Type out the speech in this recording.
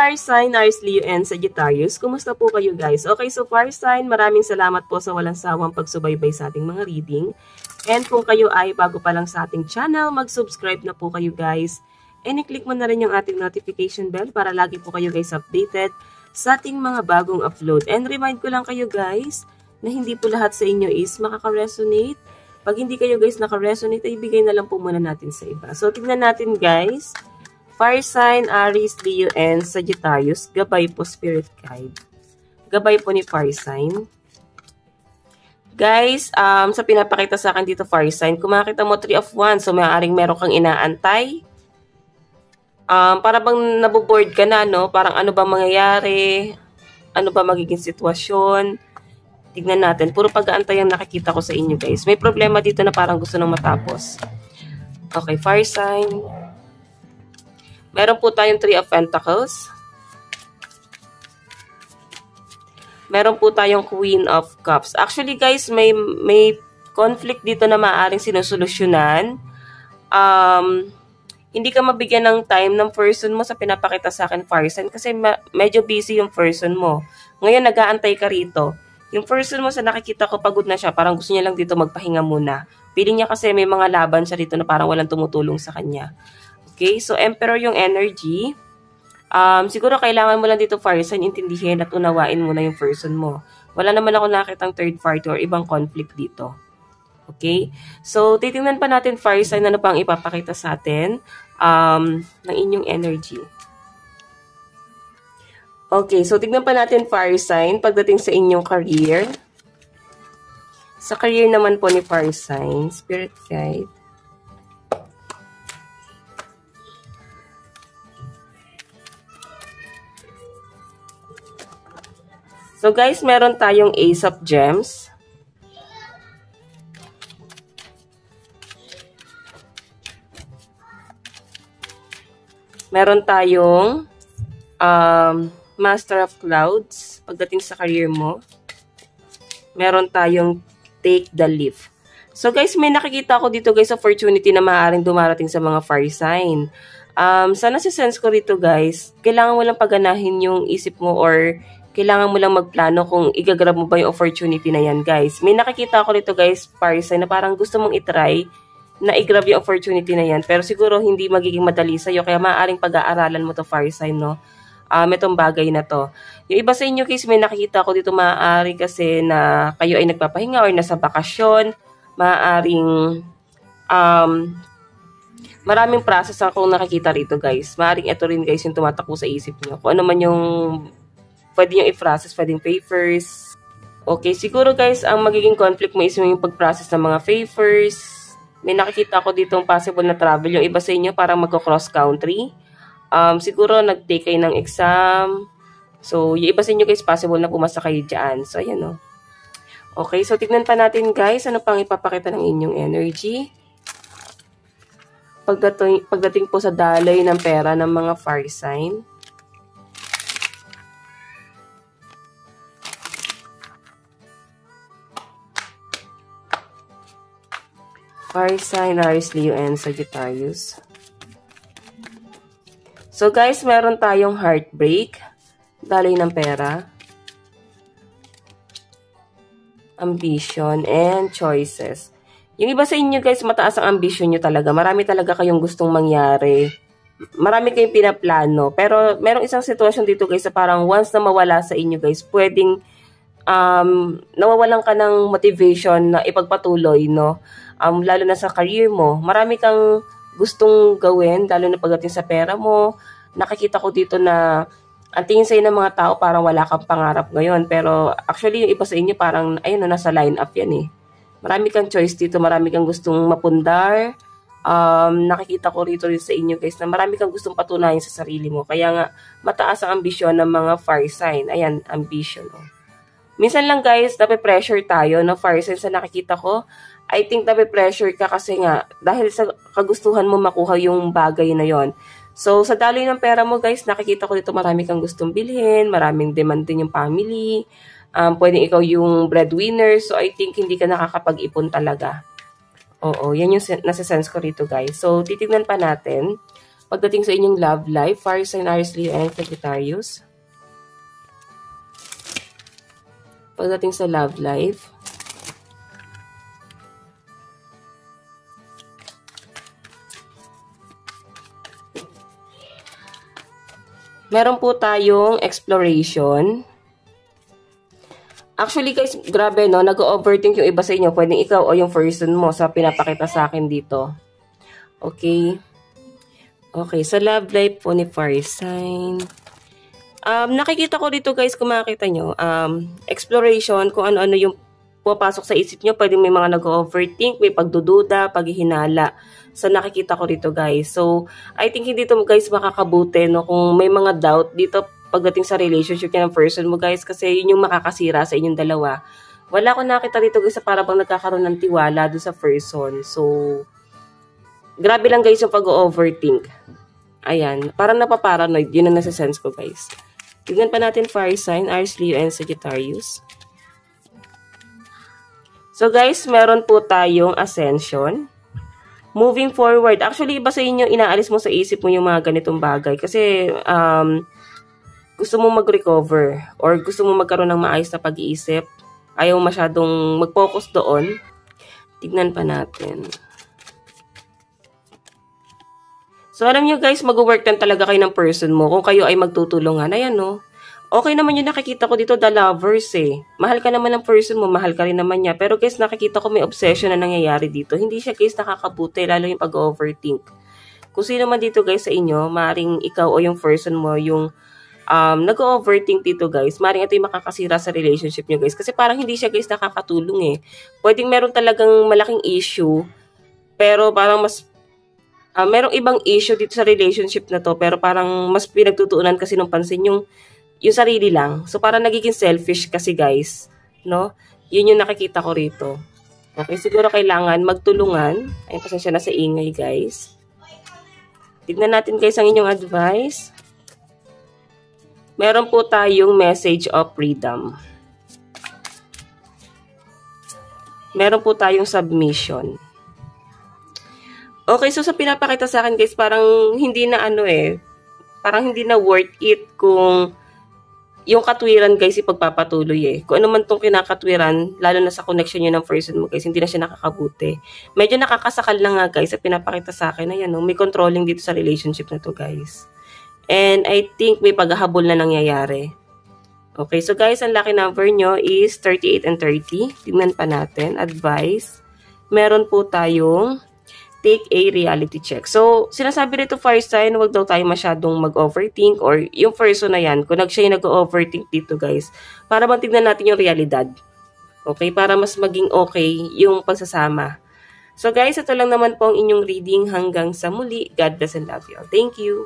fire sign, Aries, Leo, and Sagittarius. Kumusta po kayo guys? Okay, so fire sign, maraming salamat po sa walang sawang pagsubaybay sa ating mga reading. And kung kayo ay bago pa lang sa ating channel, mag-subscribe na po kayo guys. And i-click mo na rin yung ating notification bell para lagi po kayo guys updated sa ating mga bagong upload. And remind ko lang kayo guys, na hindi po lahat sa inyo is makaka-resonate. Pag hindi kayo guys naka-resonate, ay ibigay na lang po muna natin sa iba. So, tignan natin guys. Fire sign, Aries, Leo, and Sagittarius. Gabay po, Spirit Guide. Gabay po ni Fire sign. Guys, sa pinapakita sa akin dito, Fire sign, kung makita mo 3 of Wands, so maaaring meron kang inaantay. Para bang naboboard ka na, no? Parang ano ba mangyayari? Ano ba magiging sitwasyon? Tignan natin. Puro pag-aantay ang nakikita ko sa inyo, guys. May problema dito na parang gusto nang matapos. Okay, Fire sign. Meron po tayong 3 of Pentacles. Meron po tayong Queen of Cups. Actually, guys, may conflict dito na maaaring sinusolusyonan. Hindi ka mabigyan ng time ng person mo sa pinapakita sa akin, Fire sign, kasi medyo busy yung person mo. Ngayon, nag-aantay ka rito. Yung person mo sa nakikita ko, pagod na siya. Parang gusto niya lang dito magpahinga muna. Feeling niya kasi may mga laban siya dito na parang walang tumutulong sa kanya. Okay, so Emperor yung energy. Siguro kailangan mo lang dito, Fire sign, intindihin at unawain mo na yung person mo. Wala naman ako nakitang third party or ibang conflict dito. Okay, so titingnan pa natin, Fire sign, ano pang ipapakita sa atin ng inyong energy. Okay, so tignan pa natin, Fire sign, pagdating sa inyong career. Sa career naman po ni Fire sign, Spirit Guide. So guys, meron tayong Ace of Gems. Meron tayong Master of Clouds pagdating sa career mo. Meron tayong Take the Leap. So guys, may nakikita ako dito guys, opportunity na maaaring dumarating sa mga fire sign. Sana sa sense ko rito guys, kailangan mo lang paganahin yung isip mo or kailangan mo lang magplano kung igagrab mo ba yung opportunity na yan, guys. May nakikita ako rito, guys, fire sign, na parang gusto mong itry na i-grab yung opportunity na yan. Pero siguro hindi magiging madali sa'yo. Kaya maaaring pag-aaralan mo to, fire sign, no? Itong bagay na to. Yung iba sa inyo, guys, may nakikita ako dito, maaari kasi na kayo ay nagpapahinga or nasa bakasyon. Maaaring maraming process akong nakikita rito, guys. Maaaring ito rin, guys, yung tumatakbo sa isip nyo. Kung ano man yung pwede yung i-process, pwedeng favors. Okay, siguro guys, ang magiging conflict mo is yung pag-process ng mga favors. May nakikita ako dito ang possible na travel. Yung iba sa inyo parang magko-cross country. Siguro nag-take kayo ng exam. So, yung iba sa inyo guys, possible na pumasa kayo dyan. So, ayan o. Okay, so tignan pa natin guys, ano pang ipapakita ng inyong energy. Pagdating po sa daloy ng pera ng mga fire sign. Fire sign, Aries, Leo, and Sagittarius. So guys, meron tayong heartbreak, daloy ng pera, ambition, and choices. Yung iba sa inyo guys, mataas ang ambition nyo talaga. Marami talaga kayong gustong mangyari. Marami kayong pinaplano. Pero merong isang sitwasyon dito guys na parang once na mawala sa inyo guys, pwedeng nawawalan ka ng motivation na ipagpatuloy, no? Lalo na sa career mo. Marami kang gustong gawin, lalo na pagdating sa pera mo. Nakikita ko dito na ang tingin sa'yo ng mga tao parang wala kang pangarap ngayon. Pero actually, yung iba sa inyo parang, ayun, nasa line up yan eh. Marami kang choice dito, marami kang gustong mapundar. Nakikita ko rito rin sa inyo guys na marami kang gustong patunayan sa sarili mo. Kaya nga, mataas ang ambisyon ng mga fire sign. Ayan, ambition. Oh. Minsan lang guys, nape-pressure tayo, no? Fire sign sa nakikita ko. I think nape-pressure ka kasi nga, dahil sa kagustuhan mo makuha yung bagay na yon. So, sa daloy ng pera mo guys, nakikita ko dito marami kang gustong bilhin, maraming demand din yung family, pwedeng ikaw yung breadwinner, so I think hindi ka nakakapag-ipon talaga. Oo, yan yung nasa-sense ko rito guys. So, titignan pa natin Pagdating sa inyong love life, fire sign, Aries, Leo, and Sagittarius. Pagdating sa love life. Meron po tayong exploration. Actually guys, grabe no, nag-overthink yung iba sa inyo. Pwedeng ikaw o yung person mo sa pinapakita sa akin dito. Okay. Okay, sa love life po ni fire sign. Nakikita ko dito guys, kung makikita nyo, exploration, kung ano-ano yung pupasok sa isip nyo. Pwedeng may mga nag-overthink, may pagdududa, paghihinala. So, nakikita ko dito guys. So, I think hindi to guys makakabuti, no? Kung may mga doubt dito pagdating sa relationship niya ng person mo guys, kasi yun yung makakasira sa inyong dalawa. Wala ko nakita dito guys sa para bang nagkakaroon ng tiwala doon sa person. So, grabe lang guys yung pag-overthink. Ayan, parang napaparanoid. Yun ang nasa-sense ko guys. Tignan pa natin fire sign, Aries, Leo, and Sagittarius. So guys, meron po tayong ascension. Moving forward. Actually, iba sa inyo, inaalis mo sa isip mo yung mga ganitong bagay. Kasi, gusto mo mag-recover or gusto mo magkaroon ng maayos na pag-iisip. Ayaw masyadong mag-focus doon. Tignan pa natin. So, alam nyo guys, mag-work lang talaga kayo ng person mo kung kayo ay magtutulungan. Ayan no. Okay naman yung nakikita ko dito, the lovers eh. Mahal ka naman ng person mo, mahal ka rin naman niya. Pero guys, nakikita ko may obsession na nangyayari dito. Hindi siya guys nakakabuti, lalo yung pag-overthink. Kung sino man dito guys sa inyo, maaaring ikaw o yung person mo yung nag-overthink dito guys. Maaaring ito yung makakasira sa relationship nyo guys. Kasi parang hindi siya guys nakakatulong eh. Pwedeng meron talagang malaking issue, pero parang mas merong ibang issue dito sa relationship na to, pero parang mas pinagtutuunan kasi ng pansin yung sarili lang. So, parang nagiging selfish kasi guys, no? Yun yung nakikita ko rito. Okay, siguro kailangan magtulungan. Ay, pasensya na sa ingay guys. Tignan natin guys ang inyong advice. Meron po tayong message of freedom. Meron po tayong submission. Okay, so sa pinapakita sa akin guys, parang hindi na parang hindi na worth it kung yung katwiran guys ipagpapatuloy eh. Kung ano man tong kinakatwiran, lalo na sa connection nyo ng person mo guys, hindi na siya nakakabuti. Medyo nakakasakal na nga guys sa pinapakita sa akin. Ayan, may controlling dito sa relationship na to guys. And I think may paghahabol na nangyayari. Okay, so guys, ang lucky number nyo is 38 and 30. Tingnan pa natin. Advice. Meron po tayong take a reality check. So, sinasabi rito fire sign, huwag daw tayo masyadong mag-overthink or yung person na yan, kung siya yung nag-overthink dito guys, para bang tignan natin yung realidad. Okay? Para mas maging okay yung pagsasama. So guys, ito lang naman po ang inyong reading hanggang sa muli. God bless and love you all. Thank you!